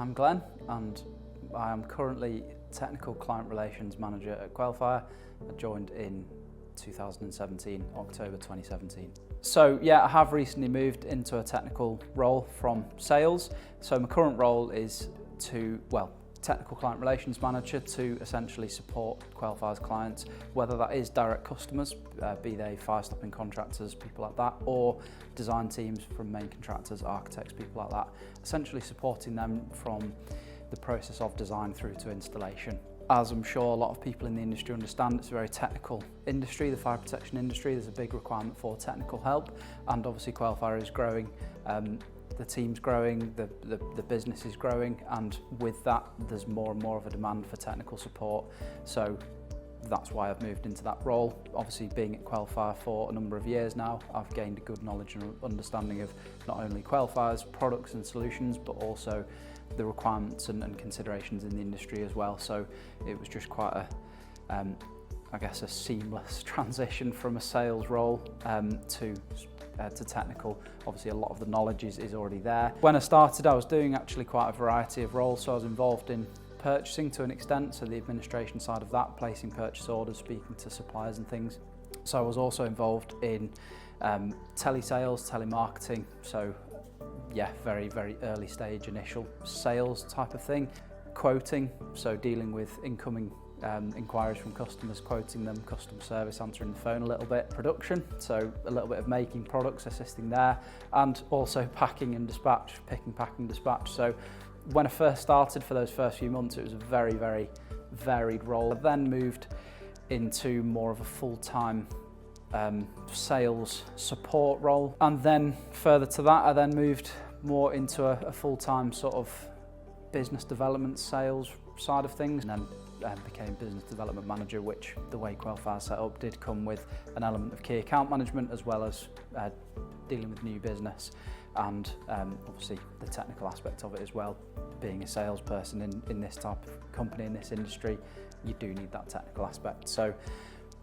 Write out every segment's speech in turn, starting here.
I'm Glenn and I am currently Technical Client Relations Manager at Quelfire. I joined in 2017, October 2017. So yeah, I have recently moved into a technical role from sales. So my current role is Technical Client Relations Manager to essentially support Quelfire's clients, whether that is direct customers, be they fire stopping contractors, people like that, or design teams from main contractors, architects, people like that, essentially supporting them from the process of design through to installation. As I'm sure a lot of people in the industry understand, it's a very technical industry, the fire protection industry. There's a big requirement for technical help, and obviously Quelfire is growing. The team's growing, the business is growing, and with that there's more and more of a demand for technical support. So that's why I've moved into that role. Obviously, being at Quelfire for a number of years now, I've gained a good knowledge and understanding of not only Quelfire's products and solutions, but also the requirements and considerations in the industry as well. So it was just quite a seamless transition from a sales role to technical. Obviously a lot of the knowledge is already there. When I started, I was doing actually quite a variety of roles. So I was involved in purchasing to an extent, so the administration side of that, placing purchase orders, speaking to suppliers and things. So I was also involved in telesales, telemarketing, so yeah, very, very early stage initial sales type of thing. Quoting, so dealing with incoming inquiries from customers, quoting them, customer service, answering the phone a little bit, production, so a little bit of making products, assisting there, and also packing and dispatch, picking, packing, dispatch. So when I first started, for those first few months, it was a very, very varied role. I then moved into more of a full-time sales support role, and then further to that I then moved more into a full-time sort of business development sales side of things, and then became business development manager, which the way Quelfire set up did come with an element of key account management as well as dealing with new business, and obviously the technical aspect of it as well. Being a salesperson in this type of company, in this industry, you do need that technical aspect. So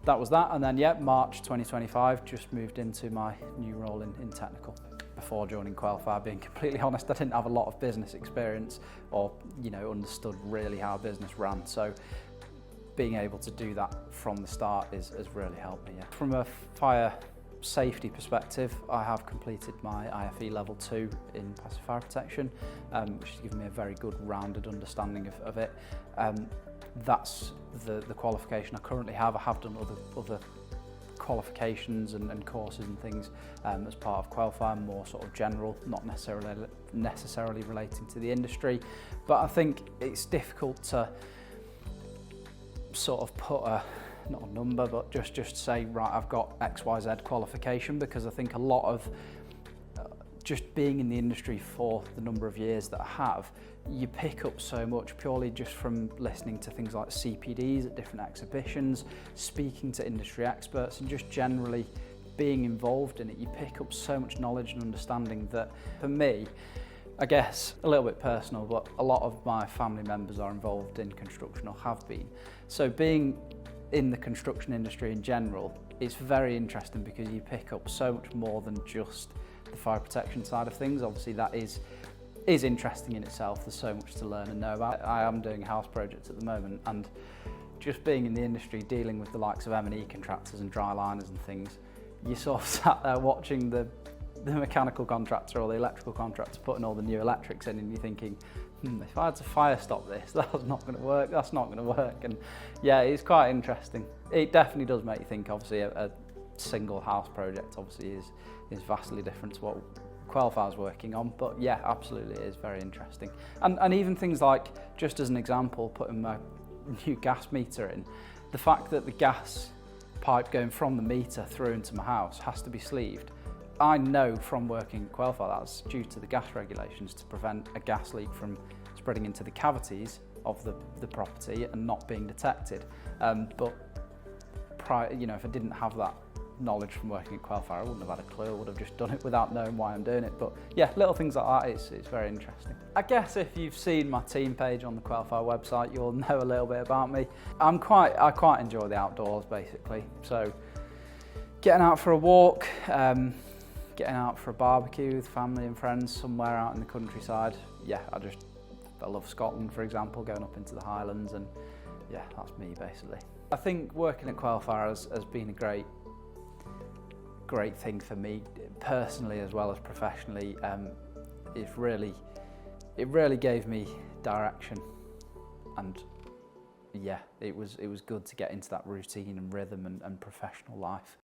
that was that, and then yeah, March 2025, just moved into my new role in technical. Before joining Quelfire, being completely honest, I didn't have a lot of business experience or understood really how business ran. So being able to do that from the start has really helped me. Yeah. From a fire safety perspective, I have completed my IFE level 2 in passive fire protection, which has given me a very good rounded understanding of it. That's the qualification I currently have. I have done other qualifications and courses and things as part of Quelfire, more sort of general, not necessarily relating to the industry. But I think it's difficult to sort of put not a number, but just say, right, I've got XYZ qualification, because I think a lot of just being in the industry for the number of years that I have, you pick up so much purely just from listening to things like CPDs at different exhibitions, speaking to industry experts, and just generally being involved in it. You pick up so much knowledge and understanding that, for me, I guess a little bit personal, but a lot of my family members are involved in construction or have been. So being in the construction industry in general, it's very interesting because you pick up so much more than just the fire protection side of things. Obviously that is interesting in itself. There's so much to learn and know about. I am doing a house project at the moment, and just being in the industry, dealing with the likes of M&E contractors and dry liners and things, you sort of sat there watching the mechanical contractor or the electrical contractor putting all the new electrics in, and you're thinking, if I had to fire stop this, that's not going to work, that's not going to work. And yeah, it's quite interesting. It definitely does make you think. Obviously a single house project obviously is vastly different to what Quelfire's working on, but yeah, absolutely, it is very interesting. And even things like, just as an example, putting my new gas meter in, the fact that the gas pipe going from the meter through into my house has to be sleeved. I know from working at Quelfire that's due to the gas regulations to prevent a gas leak from spreading into the cavities of the property and not being detected. But prior, if I didn't have that knowledge from working at Quelfire, I wouldn't have had a clue. I would have just done it without knowing why I'm doing it. But yeah, little things like that, it's very interesting. I guess if you've seen my team page on the Quelfire website, you'll know a little bit about me. I quite enjoy the outdoors, basically. So getting out for a walk, getting out for a barbecue with family and friends somewhere out in the countryside, yeah, I love Scotland, for example, going up into the Highlands, and yeah, that's me basically. I think working at Quelfire has been a great thing for me personally as well as professionally. It really gave me direction, and yeah, it was good to get into that routine and rhythm and professional life.